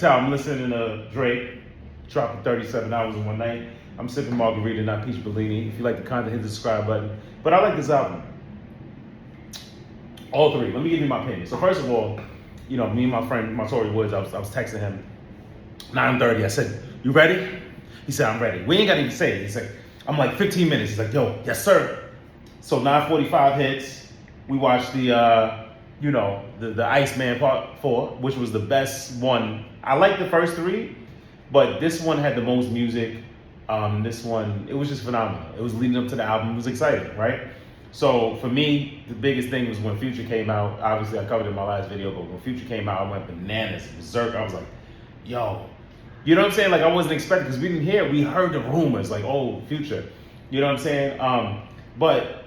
tell, I'm listening to Drake, dropping 37 hours in one night. I'm sipping margarita, not peach Bellini. If you like the content, hit the subscribe button. But I like this album. All three. Let me give you my opinion. So first of all, me and my friend, my Tory Woods, I was texting him 9:30. I said, "You ready?" He said, "I'm ready." We ain't got to even say it. He said, "I'm like 15 minutes." He's like, "Yo, yes sir." So 9:45 hits. We watched the Iceman Part 4, which was the best one. I like the first three, but this one had the most music. This one, it was just phenomenal. It was leading up to the album. It was exciting, right? So for me, the biggest thing was when Future came out. Obviously, I covered it in my last video, but when Future came out, I went bananas, berserk. I was like, yo, you know what I'm saying? Like I wasn't expecting, because we heard the rumors, like, oh, Future. You know what I'm saying? But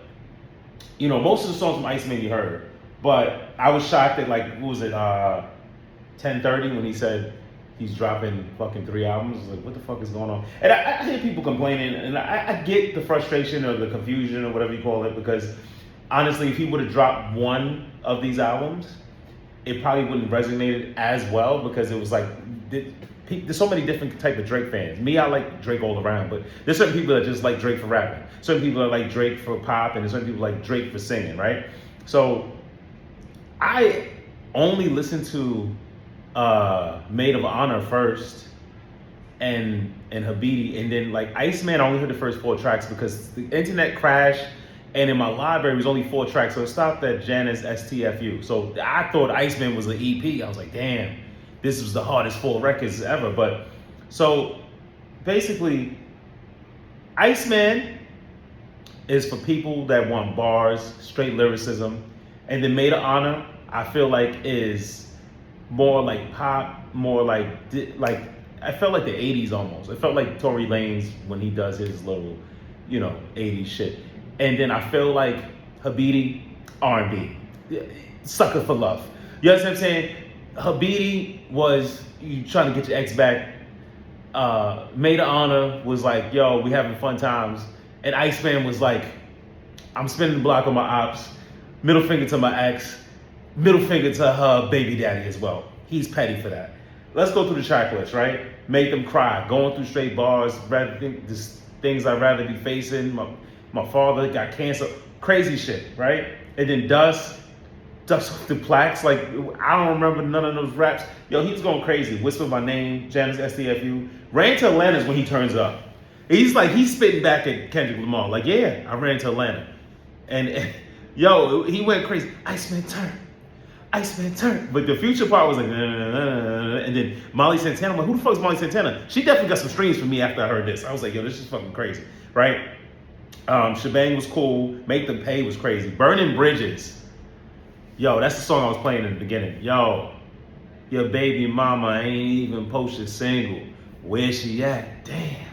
most of the songs from Iceman you heard. But I was shocked at, like, what was it, 10:30 when he said he's dropping fucking 3 albums. I was like, what the fuck is going on? And I hear people complaining, and I get the frustration or the confusion or whatever you call it, because honestly, if he would have dropped one of these albums, it probably wouldn't resonate as well, because it was like, there's so many different type of Drake fans. Me, I like Drake all around, but there's certain people that just like Drake for rapping. Certain people that like Drake for pop, and there's certain people like Drake for singing, right? So I only listened to Maid of Honor first, and Habibti, and then like Iceman, I only heard the first 4 tracks because the internet crashed, and in my library was only 4 tracks, so it stopped at Janice STFU. So I thought Iceman was an EP. I was like, damn, this was the hardest 4 records ever. But so basically, Iceman is for people that want bars, straight lyricism, and then Maid of Honor, I feel like, is more like pop, more like I felt like the 80s almost. It felt like Tory Lanez when he does his little, 80s shit. And then I feel like Habibti, R&B, sucker for love. You know what I'm saying? Habibti was you trying to get your ex back. Maid of Honor was like, yo, we having fun times. And Iceman was like, I'm spinning the block on my ops, middle finger to my ex, middle finger to her baby daddy as well. He's petty for that. Let's go through the track list, right? Make them cry, going through straight bars, things I'd rather be facing. My father got cancer, crazy shit, right? And then Dust with the plaques, like, I don't remember none of those raps. Yo, he's going crazy. Whisper My Name, Janice STFU. Ran to Atlanta is when he turns up. He's spitting back at Kendrick Lamar, like, yeah, I ran to Atlanta. And yo, he went crazy. Iceman turn. But the Future part was like, and then Molly Santana, I'm like, who the fuck is Molly Santana? She definitely got some streams for me after I heard this. I was like, yo, this is fucking crazy, right? Shebang was cool. Make Them Pay was crazy. Burning Bridges. Yo, that's the song I was playing in the beginning. Yo, your baby mama ain't even posted single. Where she at? Damn.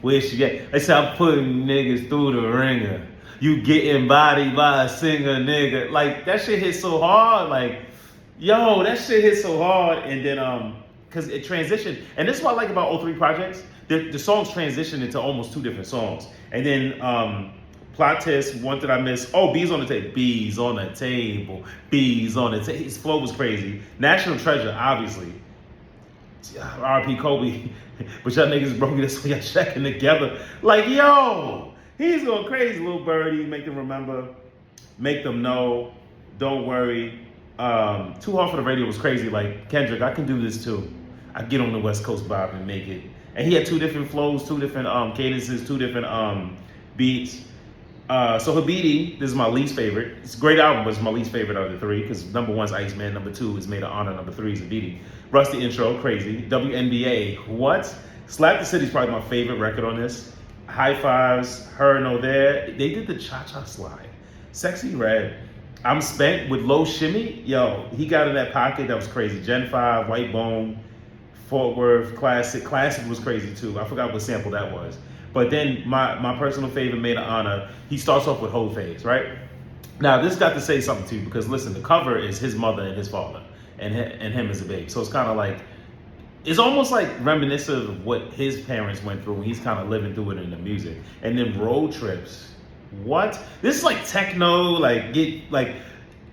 Where she at? They say I'm putting niggas through the ringer. You getting bodied by a singer, nigga. Like, that shit hit so hard. Like, yo, that shit hit so hard. And then, because it transitioned. And this is what I like about all 3 projects. The songs transitioned into almost 2 different songs. And then, plot twist, one that I missed. Oh, Bees on the Table. Bees on the Table. Bees on the Table. His flow was crazy. National Treasure, obviously. R.I.P. Kobe. But y'all niggas broke me this way. Y'all checking together. Like, yo, he's going crazy. Little Birdie, Make Them Remember. Make Them Know. Don't Worry. Too Hard for the Radio was crazy. Like, Kendrick, I can do this too. I get on the West Coast vibe and make it. And he had 2 different flows, 2 different cadences, 2 different beats. So Habibti, this is my least favorite. It's a great album, but it's my least favorite of the 3, because number 1 is Iceman, number 2 is Maid of Honor, number 3 is Habibti. Rusty Intro, crazy. WNBA, what? Slap the City is probably my favorite record on this. High Fives, Her No There. They did the Cha-Cha Slide. Sexy Red. I'm Spent with Low Shimmy. Yo, he got in that pocket, that was crazy. Gen 5, White Bone, Fort Worth, Classic. Classic was crazy too. I forgot what sample that was. But then my personal favorite, Maid of Honor, he starts off with Whole Phase, right? Now, this got to say something too, because listen, the cover is his mother and his father, and him as a baby. So it's kind of like, it's almost like reminiscent of what his parents went through, and he's kind of living through it in the music. And then Road Trips. What? This is like techno, like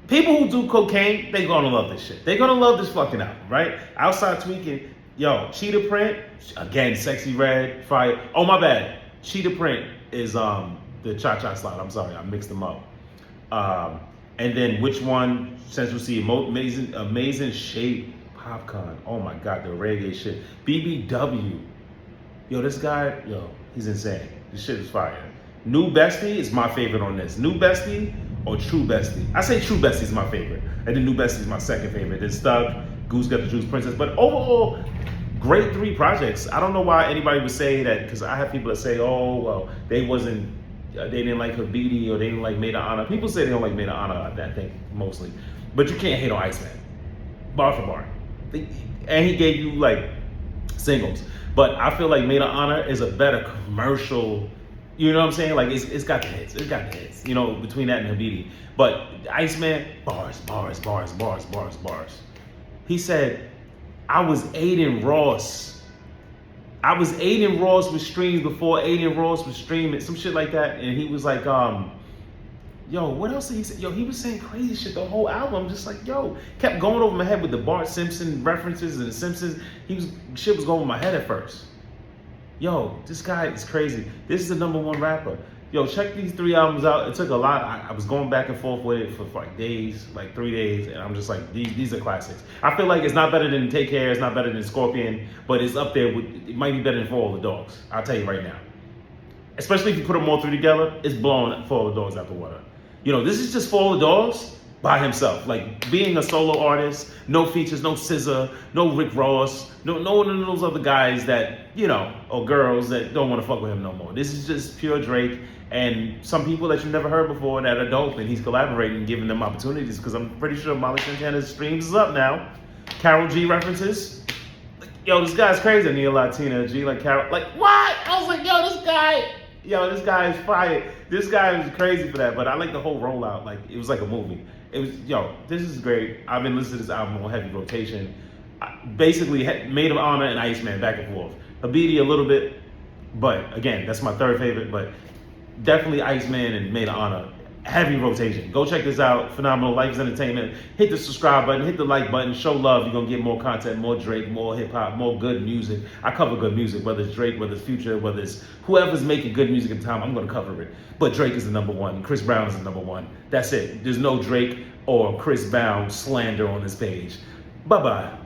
people who do cocaine, they gonna love this shit. They gonna love this fucking album, right? Outside Tweaking, Yo, Cheetah Print, again, Sexy Red, fire. Oh, my bad. Cheetah Print is the Cha-Cha Slide. I'm sorry, I mixed them up. Um, and then which one, Central C, amazing shape, Popcorn. Oh my God, the reggae shit. BBW. Yo, this guy, yo, he's insane. This shit is fire. New Bestie is my favorite on this. New Bestie or True Bestie? I say True Bestie is my favorite. And then New Bestie is my second favorite. Then Stug, Goose Got the Juice, Princess. But overall, great 3 projects. I don't know why anybody would say that, because I have people that say, oh, well, they didn't like Habiti or they didn't like Made of Honor. People say they don't like Made of Honor, I think, mostly. But you can't hate on Iceman. Bar for bar. And he gave you like singles. But I feel like Made of Honor is a better commercial, you know what I'm saying? Like it's got the hits. It's got the hits, you know, between that and Habiti. But Iceman, bars. He said, I was Aiden Ross. I was Aiden Ross with streams before Aiden Ross was streaming, some shit like that. And he was like, yo, what else did he say? Yo, he was saying crazy shit the whole album. Just like, yo, kept going over my head with the Bart Simpson references and the Simpsons. Shit was going over my head at first. Yo, this guy is crazy. This is the #1 rapper. Yo, check these 3 albums out. It took a lot. I was going back and forth with it for like days, like 3 days, and I'm just like, these are classics. I feel like it's not better than Take Care, it's not better than Scorpion, but it's up there with, it might be better than For All the Dogs. I'll tell you right now. Especially if you put them all 3 together, it's blowing For All the Dogs out the water. You know, this is just For All the Dogs by himself. Like being a solo artist, no features, no SZA, no Rick Ross, no one of those other guys that, you know, or girls that don't want to fuck with him no more. This is just pure Drake and some people that you never heard before that are dope, and he's collaborating and giving them opportunities, because I'm pretty sure Molly Santana's streams is up now. Carol G references. Yo, this guy's crazy. Neo Latina G, like Carol, like what? I was like, this guy is fire. This guy is crazy for that, but I like the whole rollout. Like, it was like a movie. It was, this is great. I've been listening to this album on heavy rotation. Basically, Made of Honor and Iceman back and forth. Habiti a little bit, but again, that's my 3rd favorite, but definitely Iceman and Made of Honor. Heavy rotation. Go check this out. Phenomenal. Life is Entertainment. Hit the subscribe button. Hit the like button. Show love. You're going to get more content, more Drake, more hip-hop, more good music. I cover good music, whether it's Drake, whether it's Future, whether it's whoever's making good music at the time, I'm going to cover it. But Drake is the #1. Chris Brown is the #1. That's it. There's no Drake or Chris Brown slander on this page. Bye-bye.